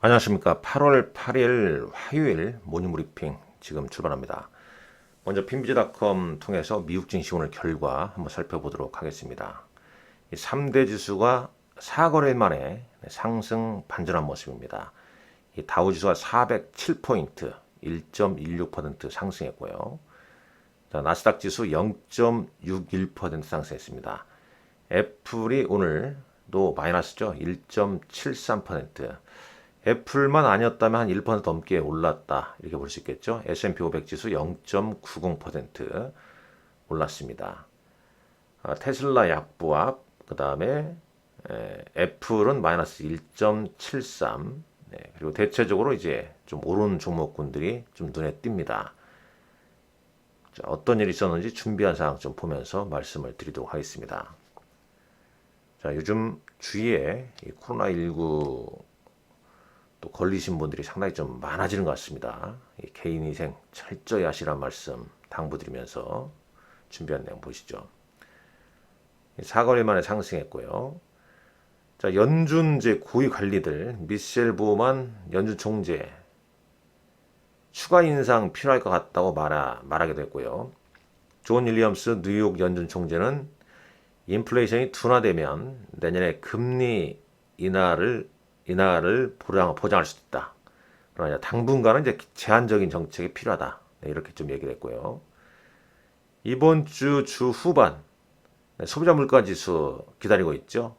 안녕하십니까. 8월 8일 화요일 모닝브리핑 지금 출발합니다. 먼저 핀비즈닷컴 통해서 미국 증시 오늘 결과 한번 살펴보도록 하겠습니다. 3대 지수가 4거래일 만에 상승 반전한 모습입니다. 이 다우지수가 407포인트, 1.16% 상승했고요. 자, 나스닥 지수 0.61% 상승했습니다. 애플이 오늘도 마이너스죠. 1.73%. 애플만 아니었다면 한 1% 넘게 올랐다. 이렇게 볼 수 있겠죠. S&P 500 지수 0.90% 올랐습니다. 테슬라 약보합, 그 다음에 애플은 마이너스 1.73. 네, 그리고 대체적으로 이제 좀 오른 종목군들이 좀 눈에 띕니다. 자, 어떤 일이 있었는지 준비한 사항 좀 보면서 말씀을 드리도록 하겠습니다. 자, 요즘 주위에 이 코로나19 또 걸리신 분들이 상당히 좀 많아지는 것 같습니다. 개인 위생 철저히 하시란 말씀 당부드리면서 준비한 내용 보시죠. 4거래 만에 상승했고요. 자, 연준 이제 고위 관리들 미셸 보만 연준 총재 추가 인상 필요할 것 같다고 말하게 됐고요. 존 윌리엄스 뉴욕 연준 총재는 인플레이션이 둔화되면 내년에 금리 인하를 보장할 수 있다. 그러나 당분간은 이제 제한적인 정책이 필요하다. 네, 이렇게 좀 얘기를 했고요. 이번 주 후반 소비자 물가 지수 기다리고 있죠.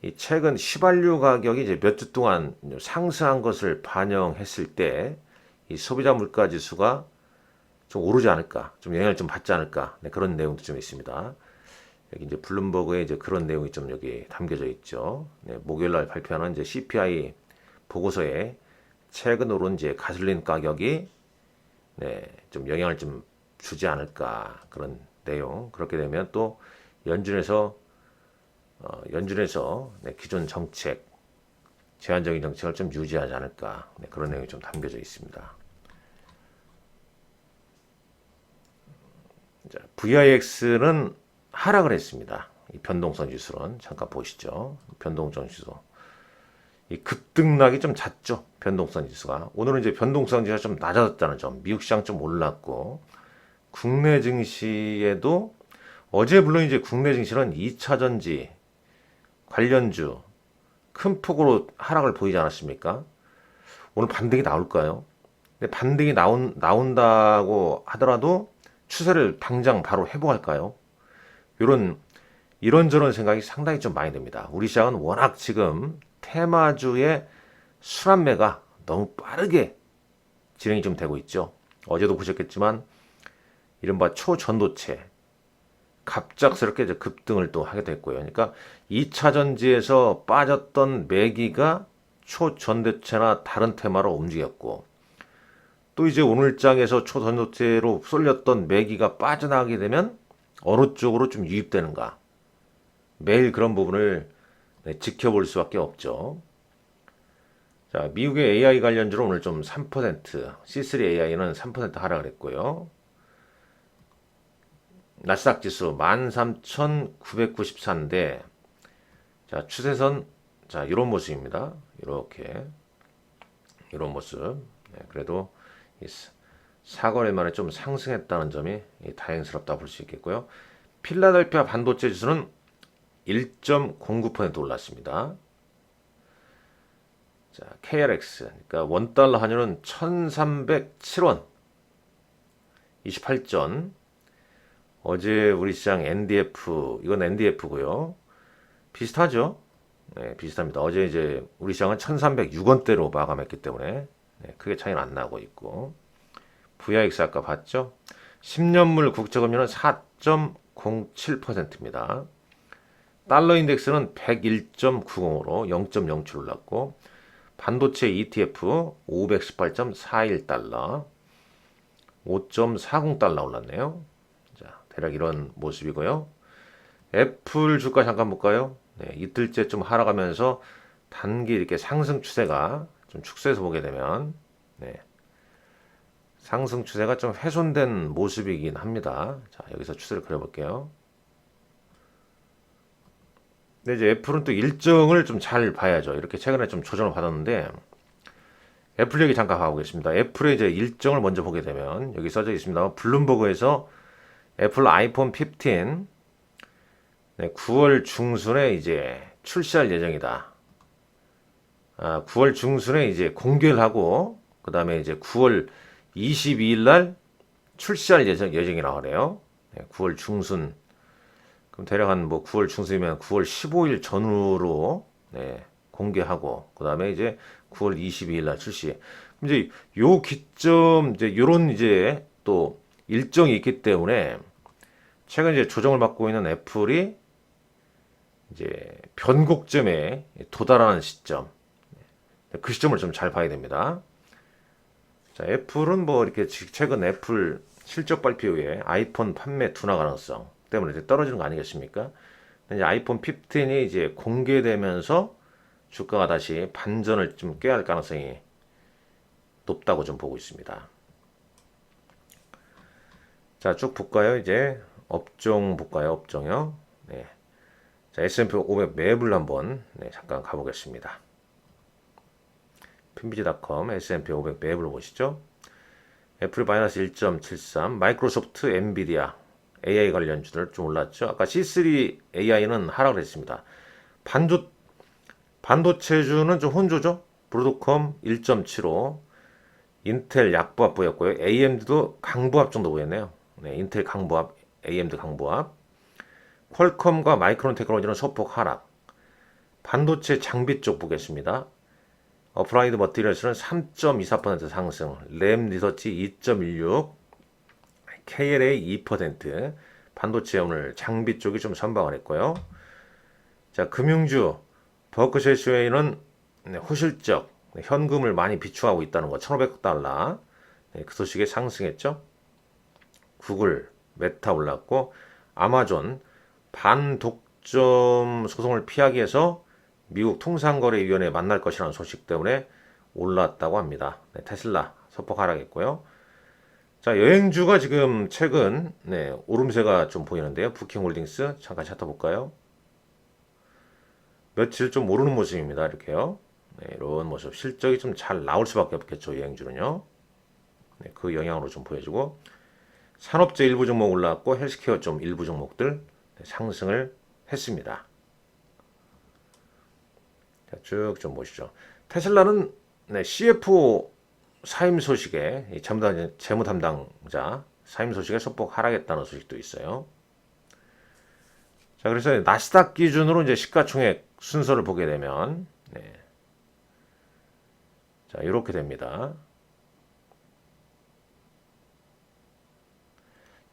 이 최근 휘발유 가격이 이제 몇 주 동안 상승한 것을 반영했을 때 이 소비자 물가 지수가 좀 오르지 않을까, 좀 영향을 좀 받지 않을까, 네, 그런 내용도 좀 있습니다. 여기 이제 블룸버그에 이제 그런 내용이 좀 여기 담겨져 있죠. 네, 목요일 날 발표하는 이제 CPI 보고서에 최근 오른 이제 가솔린 가격이 네, 좀 영향을 좀 주지 않을까 그런 내용. 그렇게 되면 또 연준에서 네, 기존 정책 제한적인 정책을 좀 유지하지 않을까 네, 그런 내용이 좀 담겨져 있습니다. 자, VIX는 하락을 했습니다. 이 변동성 지수는 잠깐 보시죠. 변동성 지수. 이 급등락이 좀 잦죠. 변동성 지수가. 오늘은 이제 변동성 지수가 좀 낮아졌다는 점. 미국 시장 좀 올랐고 국내 증시에도 어제 물론 이제 국내 증시는 2차 전지 관련주 큰 폭으로 하락을 보이지 않았습니까? 오늘 반등이 나올까요? 근데 반등이 나온다고 하더라도 추세를 당장 바로 회복할까요? 이런 이런저런 생각이 상당히 좀 많이 듭니다. 우리 시장은 워낙 지금 테마주의 순환매가 너무 빠르게 진행이 좀 되고 있죠. 어제도 보셨겠지만 이른바 초전도체 갑작스럽게 이제 급등을 또 하게 됐고요. 그러니까 2차 전지에서 빠졌던 매기가 초전도체나 다른 테마로 움직였고 또 이제 오늘장에서 초전도체로 쏠렸던 매기가 빠져나가게 되면 어느 쪽으로 좀 유입되는가 매일 그런 부분을 네, 지켜볼 수밖에 없죠. 자, 미국의 AI 관련주로 오늘 좀 3%, C3 AI는 3% 하락을 했고요. 나스닥 지수 13,994인데, 자, 추세선, 자, 이런 모습입니다. 이렇게, 이런 모습. 네, 그래도 사거래 만에 좀 상승했다는 점이 다행스럽다 볼 수 있겠고요. 필라델피아 반도체 지수는 1.09% 올랐습니다. 자, KRX, 그러니까 원달러 환율은 1,307원 28전. 어제 우리 시장 NDF, 이건 NDF고요. 비슷하죠? 네, 비슷합니다. 어제 이제 우리 시장은 1,306원대로 마감했기 때문에 네, 크게 차이는 안 나고 있고. VIX 아까 봤죠? 10년물 국채금리는 4.07%입니다. 달러 인덱스는 101.90으로 0.07 올랐고 반도체 ETF 518.41달러 5.40달러 올랐네요. 자, 대략 이런 모습이고요. 애플 주가 잠깐 볼까요? 네, 이틀째 좀 하락하면서 단기 이렇게 상승 추세가 좀 축소해서 보게 되면 네, 상승 추세가 좀 훼손된 모습이긴 합니다. 자, 여기서 추세를 그려볼게요. 근데 이제 애플은 또 일정을 좀 잘 봐야죠. 이렇게 최근에 좀 조정을 받았는데 애플 얘기 잠깐 가보겠습니다. 애플의 이제 일정을 먼저 보게 되면 여기 써져 있습니다. 블룸버그에서 애플 아이폰 15 9월 중순에 이제 출시할 예정이다. 9월 중순에 이제 공개를 하고 그 다음에 이제 9월 22일 날 출시할 예정이라고 하네요. 9월 중순. 그럼 대략 한 뭐 9월 중순이면 9월 15일 전후로 공개하고 그 다음에 이제 9월 22일 날 출시. 이제 요 기점 이제 요런 이제 또 일정이 있기 때문에 최근 이제 조정을 받고 있는 애플이 이제 변곡점에 도달하는 시점. 그 시점을 좀 잘 봐야 됩니다. 자, 애플은 뭐 이렇게 최근 애플 실적 발표 후에 아이폰 판매 둔화 가능성 때문에 이제 떨어지는 거 아니겠습니까? 이제 아이폰 15이 이제 공개되면서 주가가 다시 반전을 좀 꾀할 가능성이 높다고 좀 보고 있습니다. 자, 쭉 볼까요? 이제 업종 볼까요? 업종요. 네. 자, S&P 500 매블 한번 잠깐 가보겠습니다. 핀비지닷컴 S&P 500 매블 보시죠. 애플이 마이너스 1.73, 마이크로소프트, 엔비디아, AI 관련주들 좀 올랐죠. 아까 C3 AI는 하락을 했습니다. 반도체주는 좀 혼조죠. 브로드컴 1.75, 인텔 약보합 보였고요. AMD도 강보합 정도 보였네요. 네, 인텔 강보합, AMD 강보합. 퀄컴과 마이크론 테크놀로지는 소폭 하락. 반도체 장비 쪽 보겠습니다. 어플라이드 머티리얼스는 3.24% 상승, 램 리서치 2.16, KLA 2%, 반도체 오늘 장비 쪽이 좀 선방을 했고요. 자, 금융주, 버크셔 해서웨이는 호실적, 현금을 많이 비추하고 있다는 거, 1,500억 달러, 그 소식에 상승했죠. 구글, 메타 올랐고, 아마존, 반독점 소송을 피하기 위해서 미국 통상거래위원회 만날 것이라는 소식 때문에 올랐다고 합니다. 테슬라 소폭 하락했고요. 자, 여행주가 지금 최근 오름세가 좀 보이는데요. 부킹홀딩스 잠깐 차트 볼까요? 며칠 좀 오르는 모습입니다. 이렇게요. 이런 모습. 실적이 좀 잘 나올 수밖에 없겠죠. 여행주는요. 그 영향으로 좀 보여주고 산업재 일부 종목 올랐고 헬스케어 좀 일부 종목들 상승을 했습니다. 쭉 좀 보시죠. 테슬라는 CFO 사임 소식에 재무 담당자 사임 소식에 소폭 하락했다는 소식도 있어요. 자, 그래서 나스닥 기준으로 이제 시가총액 순서를 보게 되면 자, 이렇게 됩니다.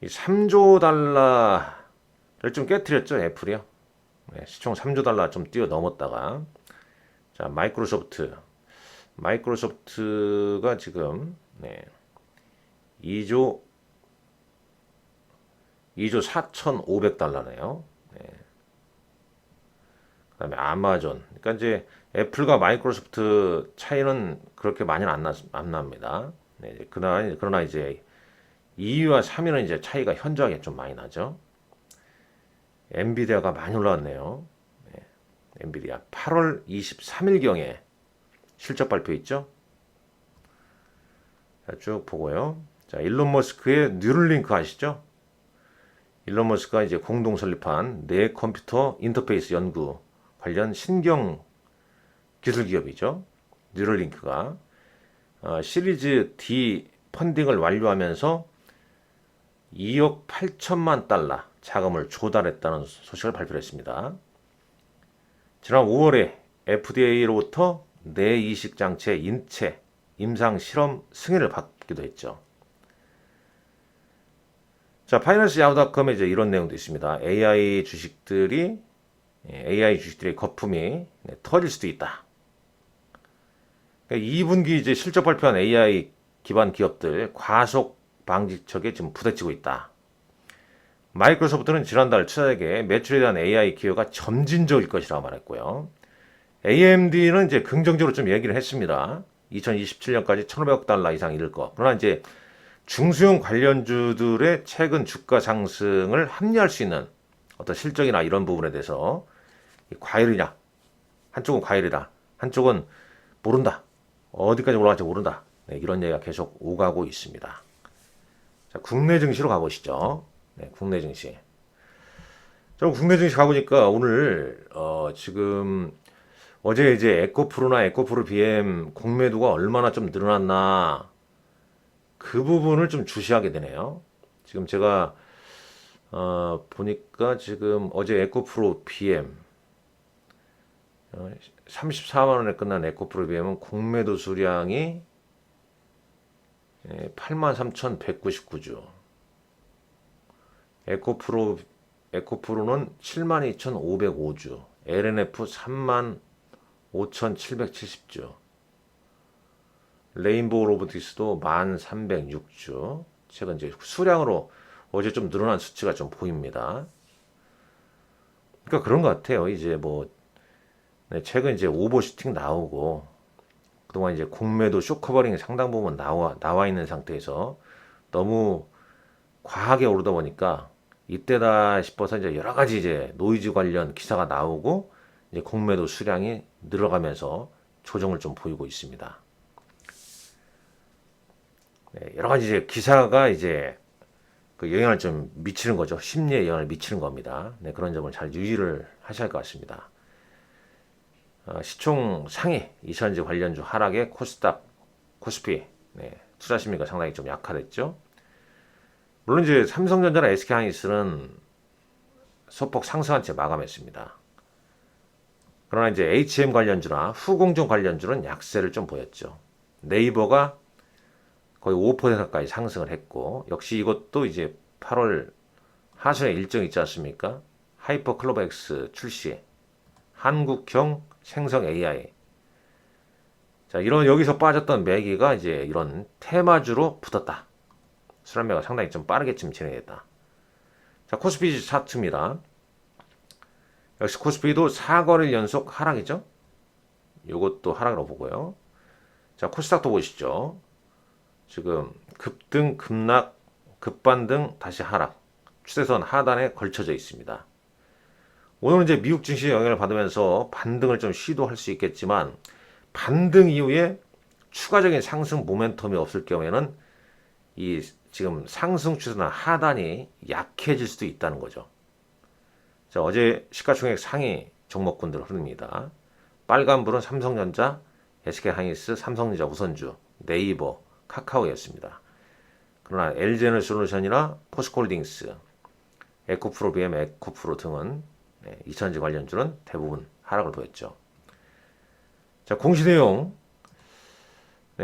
이 3조 달러를 좀 깨트렸죠, 애플이요. 시총 3조 달러 좀 뛰어넘었다가 자, 마이크로소프트가 지금 2조 4,500달러네요. 그다음에 아마존. 그러니까 이제 애플과 마이크로소프트 차이는 그렇게 많이는 안 납니다. 그러나 이제 2위와 3위는 이제 차이가 현저하게 좀 많이 나죠. 엔비디아가 많이 올라왔네요. 엔비디아 8월 23일경에 실적 발표 있죠. 자, 쭉 보고요. 자, 일론 머스크의 뉴럴링크 아시죠? 일론 머스크가 이제 공동 설립한 뇌 컴퓨터 인터페이스 연구 관련 신경 기술 기업이죠. 뉴럴링크가 시리즈 D 펀딩을 완료하면서 2억 8천만 달러 자금을 조달했다는 소식을 발표했습니다. 지난 5월에 FDA로부터 뇌 이식 장치의 인체 임상 실험 승인을 받기도 했죠. 자, 파이낸스 야후닷컴에 이제 이런 내용도 있습니다. AI 주식들의 거품이 터질 수도 있다. 그러니까 2분기 이제 실적 발표한 AI 기반 기업들 과속 방지책에 지금 부딪히고 있다. 마이크로소프트는 지난달 투자에게 매출에 대한 AI 기여가 점진적일 것이라고 말했고요. AMD는 이제 긍정적으로 좀 얘기를 했습니다. 2027년까지 1,500억 달러 이상 이를 거. 그러나 이제 중소형 관련주들의 최근 주가 상승을 합리화할 수 있는 어떤 실적이나 이런 부분에 대해서 과열이냐, 한쪽은 과열이다, 한쪽은 모른다, 어디까지 올라갈지 모른다. 네, 이런 얘기가 계속 오가고 있습니다. 자, 국내 증시로 가보시죠. 네, 국내 증시. 저 국내 증시 가보니까 오늘 지금 어제 이제 에코프로나 에코프로 BM 공매도가 얼마나 좀 늘어났나 그 부분을 좀 주시하게 되네요. 지금 제가 보니까 지금 어제 에코프로 BM 34만 원에 끝난 에코프로 BM은 공매도 수량이 83,199주. 에코프로는 72,505주. LNF 35,770주. 레인보우 로보틱스도 1,306주. 최근 이제 수량으로 어제 좀 늘어난 수치가 좀 보입니다. 그러니까 그런 것 같아요. 이제 뭐 최근 이제 오버슈팅 나오고 그동안 이제 공매도 쇼커버링 상당 부분 나와 있는 상태에서 너무 과하게 오르다 보니까 이때다 싶어서 이제 여러 가지 이제 노이즈 관련 기사가 나오고 이제 공매도 수량이 늘어가면서 조정을 좀 보이고 있습니다. 네, 여러 가지 이제 기사가 이제 그 영향을 좀 미치는 거죠. 심리에 영향을 미치는 겁니다. 네, 그런 점을 잘 유의를 하셔야 할 것 같습니다. 시총 상위 2000지 관련주 하락에 코스닥, 코스피 투자 심리가 상당히 좀 약화됐죠. 물론 이제 삼성전자나 SK하이닉스는 소폭 상승한 채 마감했습니다. 그러나 이제 HM 관련주나 후공정 관련주는 약세를 좀 보였죠. 네이버가 거의 5% 가까이 상승을 했고 역시 이것도 이제 8월 하순에 일정이 있지 않습니까? 하이퍼클로버 X 출시, 한국형 생성 AI. 자, 이런 여기서 빠졌던 매기가 이제 이런 테마주로 붙었다. 순환매가 상당히 좀 빠르게 좀 진행했다. 자, 코스피 차트입니다. 역시 코스피도 4거래일 연속 하락이죠. 이것도 하락으로 보고요. 자, 코스닥도 보시죠. 지금 급등, 급락, 급반등, 다시 하락. 추세선 하단에 걸쳐져 있습니다. 오늘은 이제 미국 증시의 영향을 받으면서 반등을 좀 시도할 수 있겠지만 반등 이후에 추가적인 상승 모멘텀이 없을 경우에는 이 지금 상승 추세나 하단이 약해질 수도 있다는 거죠. 자, 어제 시가총액 상위 종목군들 흐릅니다. 빨간불은 삼성전자, SK하이닉스, 삼성전자 우선주, 네이버, 카카오였습니다. 그러나 LG에너지솔루션이나 포스코홀딩스, 에코프로 BM, 에코프로 등은 2000지 관련주는 대부분 하락을 보였죠. 자, 공시내용.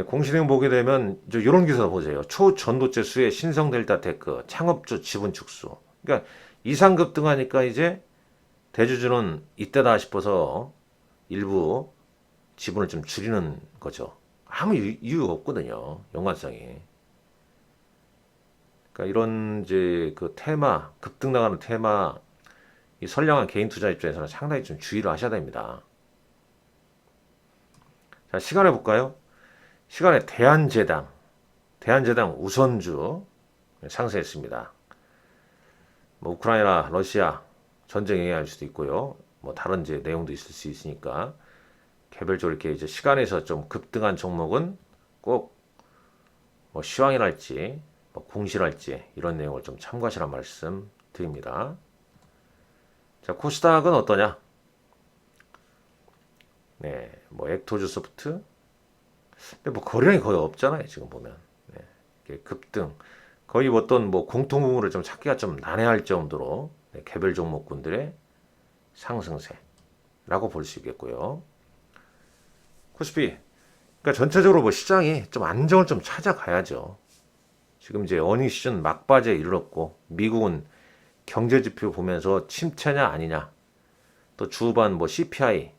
공시내용 보게 되면 이런 기사 보세요. 초전도체 수혜 신성델타테크 창업주 지분 축소. 그러니까 이상 급등하니까 이제 대주주는 이때다 싶어서 일부 지분을 좀 줄이는 거죠. 아무 이유가 없거든요. 연관성이. 그러니까 이런 이제 그 테마, 급등 나가는 테마, 이 선량한 개인 투자 입장에서는 상당히 좀 주의를 하셔야 됩니다. 자, 시간에 볼까요? 시간에 대한제당 우선주 상승했습니다. 뭐 우크라이나, 러시아 전쟁 영향일 수도 있고요. 뭐 다른 이제 내용도 있을 수 있으니까 개별적으로 이렇게 이제 시간에서 좀 급등한 종목은 꼭 뭐 시황이랄지 뭐 공시랄지 이런 내용을 좀 참고하시란 말씀 드립니다. 자, 코스닥은 어떠냐? 네, 뭐 액토주 소프트. 근데 뭐 거래량이 거의 없잖아요, 지금 보면. 네, 급등. 거의 어떤 뭐 공통 부분을 좀 찾기가 좀 난해할 정도로 개별 종목군들의 상승세라고 볼 수 있겠고요. 코스피. 그러니까 전체적으로 뭐 시장이 좀 안정을 좀 찾아가야죠. 지금 이제 어닝 시즌 막바지에 이르렀고 미국은 경제 지표 보면서 침체냐 아니냐, 또 주반 뭐 CPI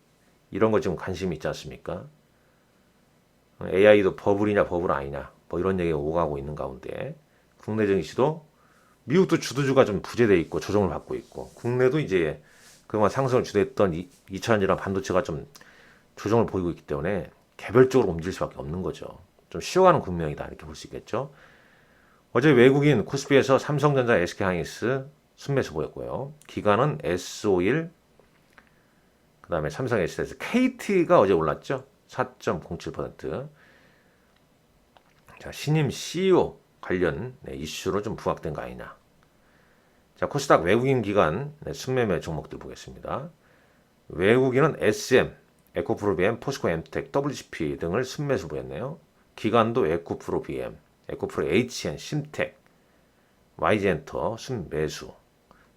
이런 거 지금 관심이 있지 않습니까? AI도 버블이냐 버블 아니냐 뭐 이런 얘기가 오가고 있는 가운데 국내 증시도 미국도 주도주가 좀 부재돼 있고 조정을 받고 있고 국내도 이제 그동안 상승을 주도했던 2차전지랑 반도체가 좀 조정을 보이고 있기 때문에 개별적으로 움직일 수밖에 없는 거죠. 좀 쉬어가는 국면이다 이렇게 볼 수 있겠죠. 어제 외국인 코스피에서 삼성전자, SK하이닉스 순매수 보였고요. 기관은 S51, 그 다음에 삼성 SDS, KT가 어제 올랐죠. 4.07%. 자, 신임 CEO 관련 이슈로 좀 부각된 거 아니냐. 자, 코스닥 외국인 기관 순매매 종목들 보겠습니다. 외국인은 SM, 에코프로 BM, 포스코 엠텍, WGP 등을 순매수 보였네요. 기관도 에코프로 BM, 에코프로 HN, 심텍, YG엔터 순매수.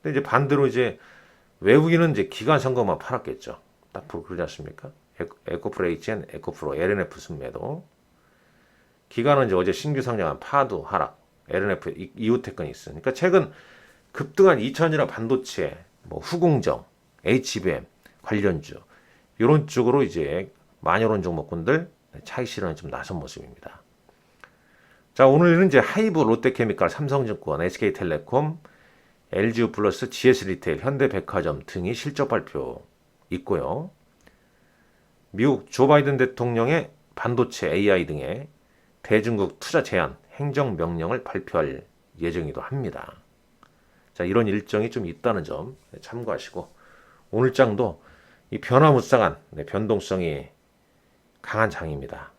근데 이제 반대로 이제 외국인은 이제 기관 선거만 팔았겠죠. 딱 그러지 않습니까? 에코프로 HN, 에코프로 LNF 순매도. 기관은 이제 어제 신규 상장한 파도 하락, LNF 이후테크는 있으니까 최근 급등한 2000이나 반도체, 뭐 후공정, HBM 관련주 이런 쪽으로 이제 만여론 종목군들 차익 실현에 좀 나선 모습입니다. 자, 오늘은 이제 하이브, 롯데케미칼, 삼성증권, SK텔레콤, LG유플러스, GS리테일, 현대백화점 등이 실적 발표 있고요. 미국 조 바이든 대통령의 반도체, AI 등의 대중국 투자 제한 행정명령을 발표할 예정이기도 합니다. 자, 이런 일정이 좀 있다는 점 참고하시고 오늘 장도 이 변화무쌍한 변동성이 강한 장입니다.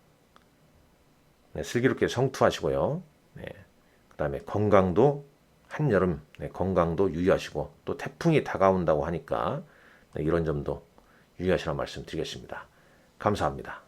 슬기롭게 성투하시고요. 그 다음에 건강도 한여름 건강도 유의하시고 또 태풍이 다가온다고 하니까 이런 점도 유의하시라는 말씀 드리겠습니다. 감사합니다.